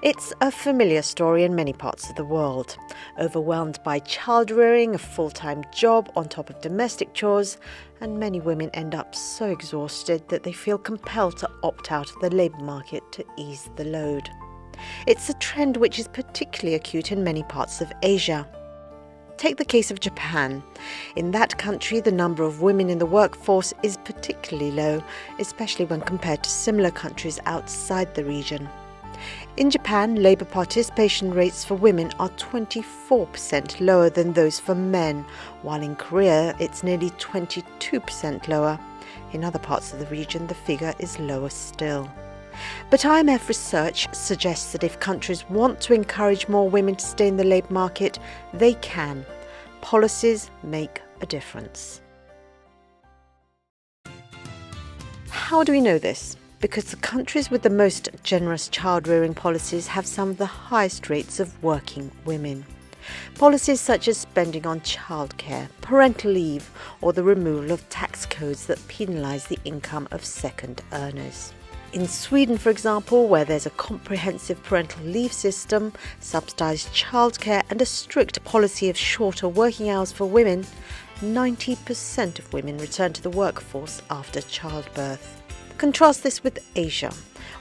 It's a familiar story in many parts of the world. Overwhelmed by child-rearing, a full-time job on top of domestic chores, and many women end up so exhausted that they feel compelled to opt out of the labour market to ease the load. It's a trend which is particularly acute in many parts of Asia. Take the case of Japan. In that country, the number of women in the workforce is particularly low, especially when compared to similar countries outside the region. In Japan, labour participation rates for women are 24% lower than those for men, while in Korea it's nearly 22% lower. In other parts of the region, the figure is lower still. But IMF research suggests that if countries want to encourage more women to stay in the labour market, they can. Policies make a difference. How do we know this? Because the countries with the most generous child-rearing policies have some of the highest rates of working women. Policies such as spending on childcare, parental leave, or the removal of tax codes that penalise the income of second earners. In Sweden, for example, where there's a comprehensive parental leave system, subsidised childcare and a strict policy of shorter working hours for women, 90% of women return to the workforce after childbirth. Contrast this with Asia,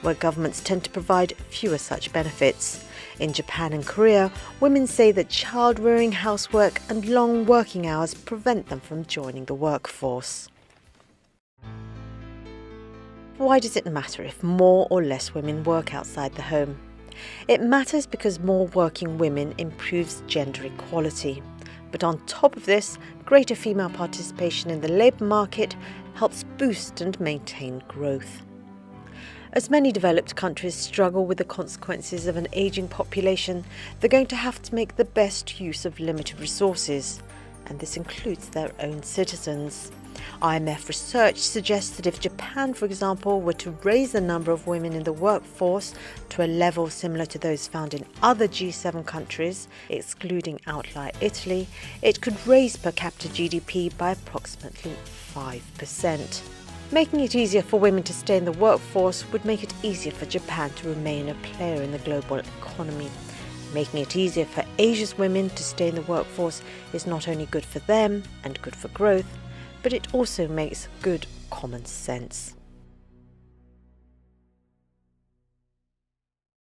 where governments tend to provide fewer such benefits. In Japan and Korea, women say that child-rearing, housework and long working hours prevent them from joining the workforce. Why does it matter if more or less women work outside the home? It matters because more working women improves gender equality. But on top of this, greater female participation in the labour market helps boost and maintain growth. As many developed countries struggle with the consequences of an ageing population, they're going to have to make the best use of limited resources, and this includes their own citizens. IMF research suggests that if Japan, for example, were to raise the number of women in the workforce to a level similar to those found in other G7 countries, excluding outlier Italy, it could raise per capita GDP by approximately 5%. Making it easier for women to stay in the workforce would make it easier for Japan to remain a player in the global economy. Making it easier for Asia's women to stay in the workforce is not only good for them and good for growth, but it also makes good common sense.